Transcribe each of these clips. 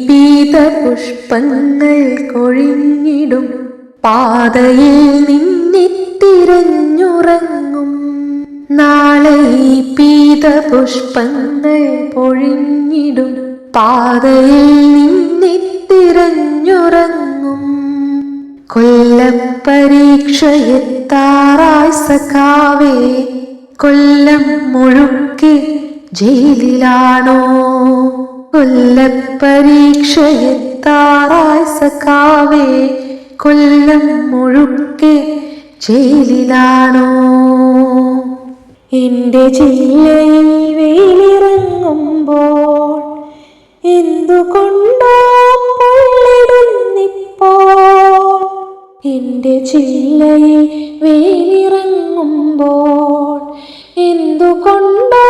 പീതപുഷ്പങ്ങൾ കൊഴിഞ്ഞിടും പാതയിൽ നിന്നെ തിരഞ്ഞുറങ്ങും. നാളെ പീതപുഷ്പങ്ങൾ പൊഴിഞ്ഞിടും പാതയിൽ നിന്നെ തിരഞ്ഞുറങ്ങും. കൊല്ലപ്പരീക്ഷയെത്താറായി സഖാവേ, കൊല്ലം മുഴുക്കെ ജയിലിലാണോ? കൊല്ലപ്പരീക്ഷയെത്താറായി സഖാവേ, കൊല്ലം മുഴുക്കെ ജയിലിലാണോ? എൻ്റെ ജില്ലയിൽ വെയിലിറങ്ങുമ്പോൾ എന്തുകൊണ്ടോ പൊള്ളിടുന്നിപ്പോൾ. എൻ്റെ ജില്ലയിൽ വെയിലിറങ്ങുമ്പോൾ എന്തുകൊണ്ടോ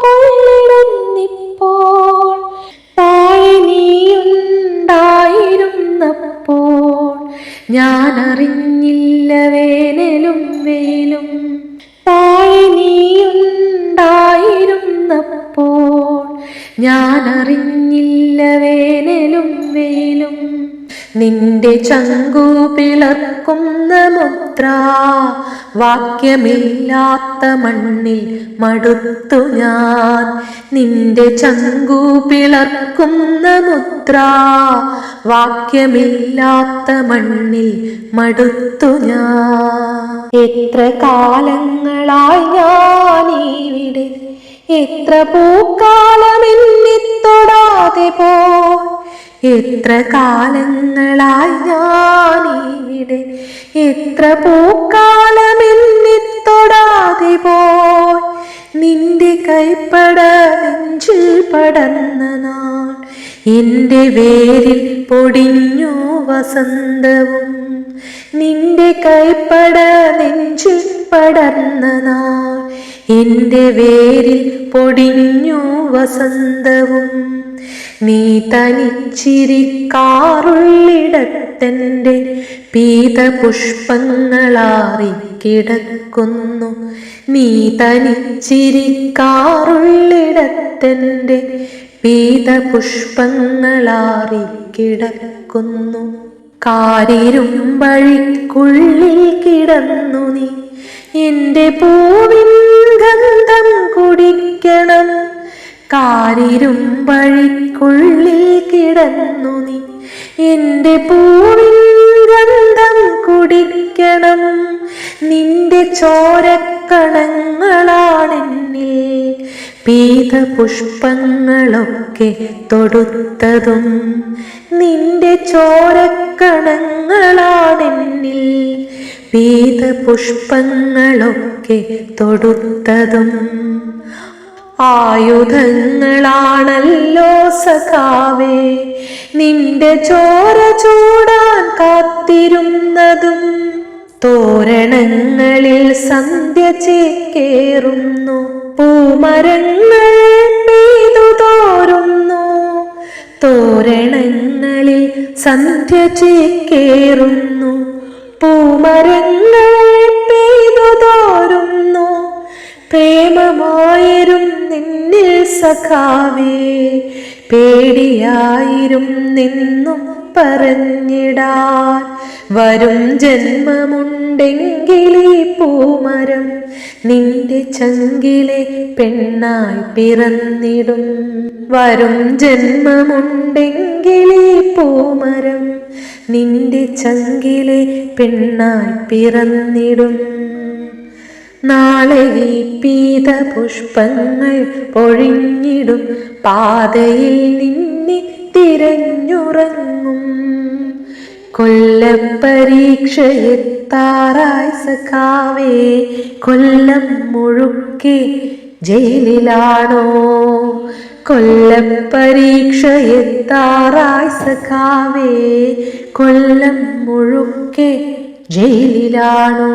പൊള്ളിടുന്നിപ്പോൾ. താഴെ നീയുണ്ടായിരുന്നപ്പോൾ ഞാനറിഞ്ഞില്ല വേനലും വെയിലും. താഴെ നീയുണ്ടായിരുന്നപ്പോൾ ഞാനറിഞ്ഞില്ല വേനലും വെയിലും. നിന്റെ ചങ്കു പിളർക്കുന്ന മുദ്ര വാക്യമില്ലാത്ത മണ്ണിൽ മടുത്തു ഞാൻ. നിന്റെ ചങ്കു പിളർക്കുന്ന മുദ്ര വാക്യമില്ലാത്ത മണ്ണിൽ മടുത്തു ഞാൻ. എത്ര കാലങ്ങളായി ഞാനിവിടെ, എത്ര പൂക്കാലമെന്നെ തൊടാതെ പോയി. എത്ര കാലങ്ങളായി ഞാനിവിടെ, എത്ര പൂക്കാലമെന്നെ തൊടാതെ പോയി. നിന്റെ കൈപ്പട നെഞ്ചിൽ പടർന്ന നാൾ എൻ്റെ വേരിൽ പൊടിഞ്ഞു വസന്തവും. നിന്റെ കൈപ്പട നെഞ്ചിൽ പടർന്ന നാൾ എൻ്റെ വേരിൽ പൊടിഞ്ഞു വസന്തവും. നീ തനിച്ചിരിക്കാറുള്ളിടത്തെൻ്റെ പീതപുഷ്പങ്ങളാറിക്കിടക്കുന്നു. നീ തനിച്ചിരിക്കാറുള്ളിടത്തെൻ്റെ പീതപുഷ്പങ്ങളാറിക്കിടക്കുന്നു. കാരിരുമ്പഴിക്കുള്ളിൽ കിടന്നു നീ എൻ്റെ പൂവിൻ ഗന്ധം കുടിക്കണം. കാരിരുമ്പഴിക്കുള്ളിൽ കിടന്നു നീ എൻ്റെ പൂവിൻ ഗന്ധം കുടിക്കണം. നിന്റെ ചോരക്കണങ്ങളാണെന്നിൽ പീതപുഷ്പങ്ങളൊക്കെ തൊടുത്തതും. നിന്റെ ചോരക്കണങ്ങളാണെന്നിൽ പീതപുഷ്പങ്ങളൊക്കെ തൊടുത്തതും. ആയുധങ്ങളാണല്ലോ സഖാവേ നിന്റെ ചോര ചൂടാൻ കാത്തിരുന്നതും. തോരണങ്ങളിൽ സന്ധ്യ ചേക്കേറുന്നു, പൂമരങ്ങൾ പെയ്തു തോരുന്നു. തോരണങ്ങളിൽ സന്ധ്യ ചേക്കേറുന്നു, പൂമരങ്ങൾ പെയ്തു തോരുന്നു. പ്രേമമായിരും നിന്നിൽ സഖാവേ, പേടിയായിരും നിന്നും പറഞ്ഞിടാൻ. വരും ജന്മമുണ്ടെങ്കിലീ പൂമരം നിന്റെ ചങ്കിലെ പെണ്ണായി പിറന്നിടും. വരും ജന്മമുണ്ടെങ്കിലീ പൂമരം നിന്റെ ചങ്കിലെ പെണ്ണായി പിറന്നിടും. നാളെ പീതപുഷ്പങ്ങൾ പൊഴിഞ്ഞിടും പാതയിൽ നിന്നെ തിരഞ്ഞുറങ്ങും. കൊല്ലപ്പരീക്ഷയെത്താറായി സഖാവേ, കൊല്ലം മുഴുക്കെ ജയിലിലാണോ? കൊല്ലപ്പരീക്ഷയെത്താറായി സഖാവേ, കൊല്ലം മുഴുക്കെ ജയിലിലാണോ?